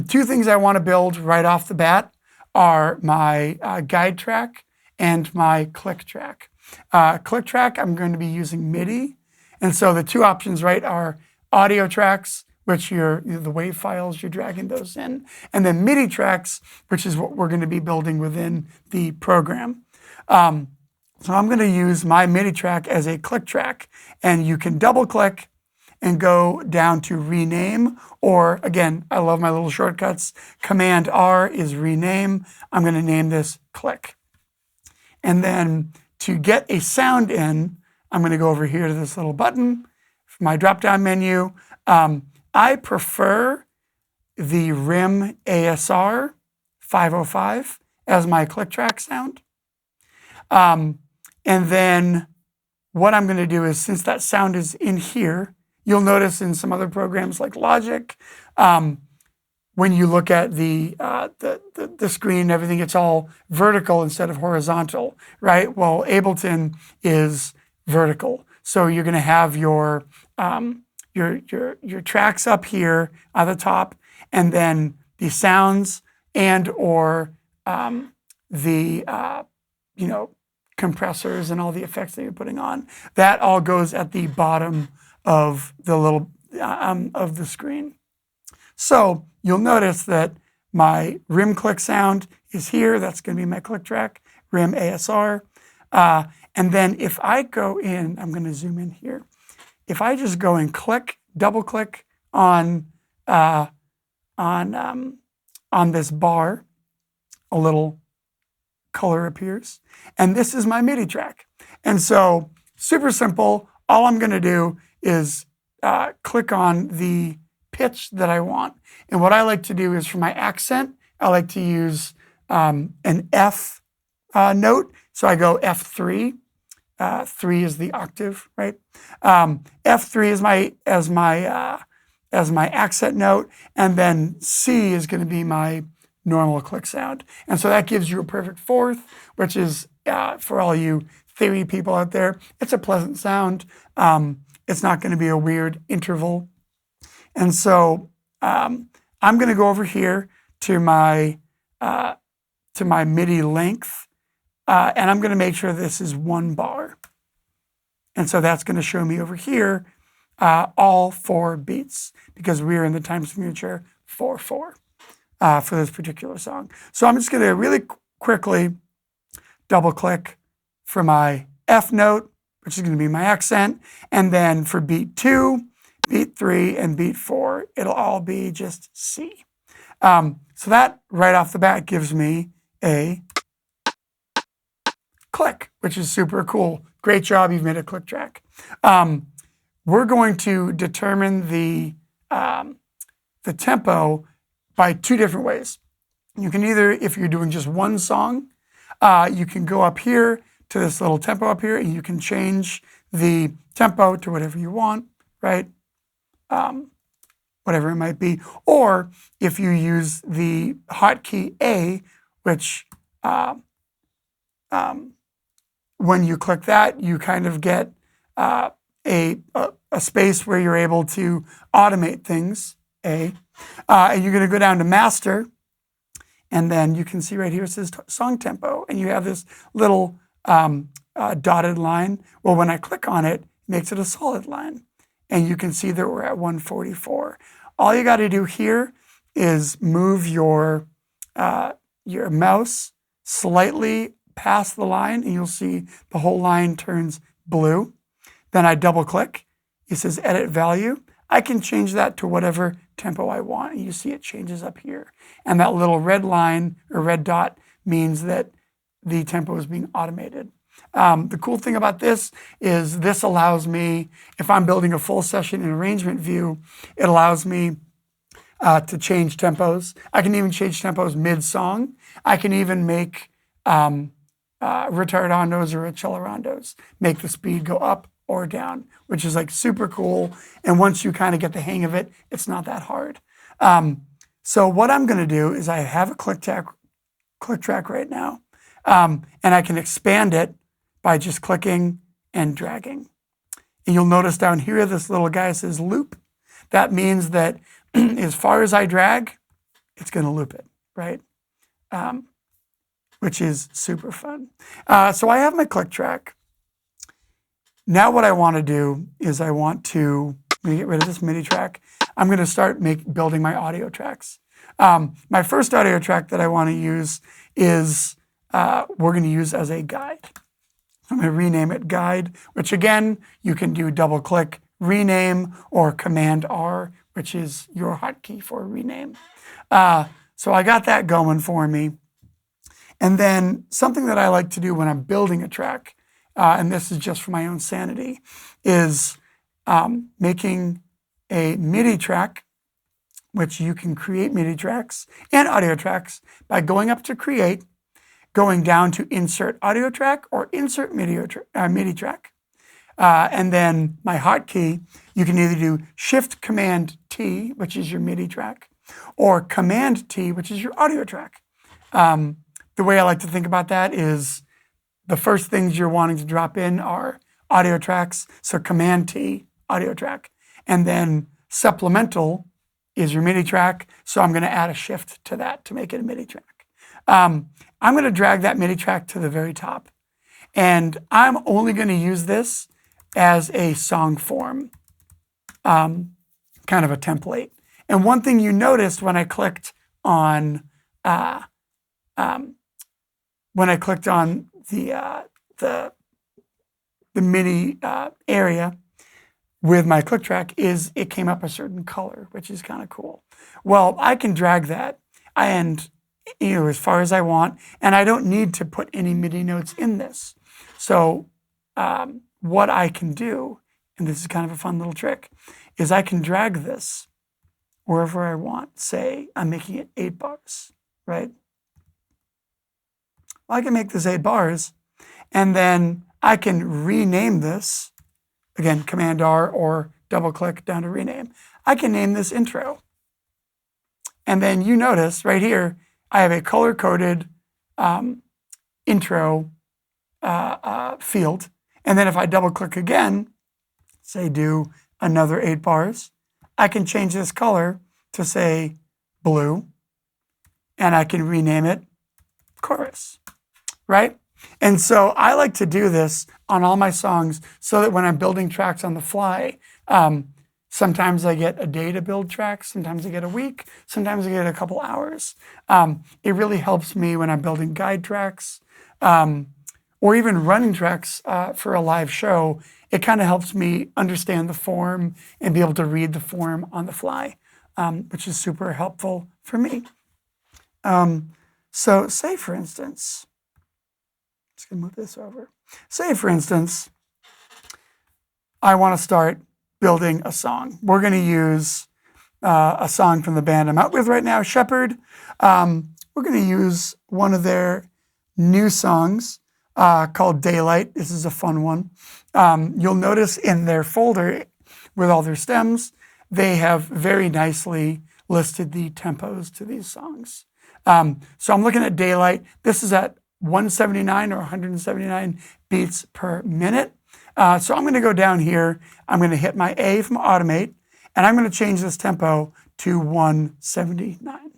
two things I want to build right off the bat are my guide track and my click track. Click track, I'm going to be using MIDI. And so the two options, right, are audio tracks, which the WAV files, you're dragging those in, and then MIDI tracks, which is what we're going to be building within the program. So I'm going to use my MIDI track as a click track, and you can double click and go down to rename, or again, I love my little shortcuts. Command R is rename. I'm going to name this click. And then to get a sound in, I'm going to go over here to this little button, my drop-down menu. I prefer the RIM ASR 505 as my click track sound. And then what I'm going to do is, since that sound is in here, you'll notice in some other programs like Logic, when you look at the screen, everything, it's all vertical instead of horizontal, right? Well, Ableton is vertical, so you're going to have your tracks up here at the top, and then the sounds and or compressors and all the effects that you're putting on. That all goes at the bottom of the little of the screen. So you'll notice that my RIM click sound is here. That's going to be my click track, RIM ASR. And then if I go in, I'm going to zoom in here. If I just go and click, double click on this bar, a little color appears, and this is my MIDI track. And so super simple. All I'm going to do is click on the pitch that I want. And what I like to do is, for my accent, I like to use an F note. So I go F3. 3 is the octave, right? F3 is my accent note, and then C is going to be my normal click sound. And so that gives you a perfect fourth, which is, for all you theory people out there, it's a pleasant sound. It's not going to be a weird interval. And so I'm going to go over here to my MIDI length, and I'm going to make sure this is 1 bar. And so that's going to show me over here all 4 beats, because we're in the time signature 4/4 for this particular song. So I'm just going to really quickly double click for my F note, which is going to be my accent. And then for beat 2, beat 3, and beat 4, it'll all be just C. So that right off the bat gives me a click, which is super cool. Great job, you've made a click track. We're going to determine the tempo by 2 different ways. You can either, if you're doing just one song, you can go up here to this little tempo up here, and you can change the tempo to whatever you want, right? Whatever it might be. Or if you use the hotkey A, which when you click that, you kind of get a space where you're able to automate things, A. And you're going to go down to master, and then you can see right here it says song tempo, and you have this little dotted line. Well, when I click on it, it makes it a solid line. And you can see that we're at 144. All you got to do here is move your mouse slightly past the line, and you'll see the whole line turns blue. Then I double click. It says edit value. I can change that to whatever tempo I want, and you see it changes up here. And that little red line or red dot means that the tempo is being automated. The cool thing about this is this allows me, if I'm building a full session in arrangement view, it allows me to change tempos. I can even change tempos mid-song. I can even make retardandos or accelerandos, make the speed go up or down, which is like super cool. And once you kind of get the hang of it, it's not that hard. So what I'm going to do is, I have a click track right now, and I can expand it by just clicking and dragging. And you'll notice down here, this little guy says loop. That means that as far as I drag, it's going to loop it, right? Which is super fun. So I have my click track. Now what I want to do is I'm going to get rid of this MIDI track. I'm going to start building my audio tracks. My first audio track that I want to use is we're going to use as a guide. I'm going to rename it guide, which again, you can do double click rename or Command R, which is your hotkey for rename. So I got that going for me. And then something that I like to do when I'm building a track, and this is just for my own sanity, is making a MIDI track, which you can create MIDI tracks and audio tracks by going up to create, going down to insert audio track or insert MIDI track. And then my hotkey, you can either do Shift Command T, which is your MIDI track, or Command T, which is your audio track. The way I like to think about that is the first things you're wanting to drop in are audio tracks, so Command T, audio track, and then supplemental is your MIDI track, so I'm going to add a shift to that to make it a MIDI track. I'm going to drag that MIDI track to the very top, and I'm only going to use this as a song form, kind of a template. And one thing you noticed when I clicked on the MIDI area with my click track is it came up a certain color, which is kind of cool. Well, I can drag that and as far as I want, and I don't need to put any MIDI notes in this. So what I can do, and this is kind of a fun little trick, is I can drag this wherever I want. Say I'm making it 8 bars, right? Well, I can make this 8 bars, and then I can rename this. Again, Command R or double click down to rename. I can name this intro. And then you notice right here, I have a color-coded intro field. And then if I double click again, say do another 8 bars, I can change this color to say blue, and I can rename it chorus, right? And so I like to do this on all my songs so that when I'm building tracks on the fly, sometimes I get a day to build tracks, sometimes I get a week, sometimes I get a couple hours. It really helps me when I'm building guide tracks or even running tracks for a live show. It kind of helps me understand the form and be able to read the form on the fly, which is super helpful for me. So say, for instance, just gonna move this over. Say, for instance, I want to start building a song. We're going to use a song from the band I'm out with right now, Sheppard. We're going to use one of their new songs called Daylight. This is a fun one. You'll notice in their folder with all their stems, they have very nicely listed the tempos to these songs. So I'm looking at Daylight. This is at 179 or 179 beats per minute. So I'm going to go down here. I'm going to hit my A from Automate, and I'm going to change this tempo to 179.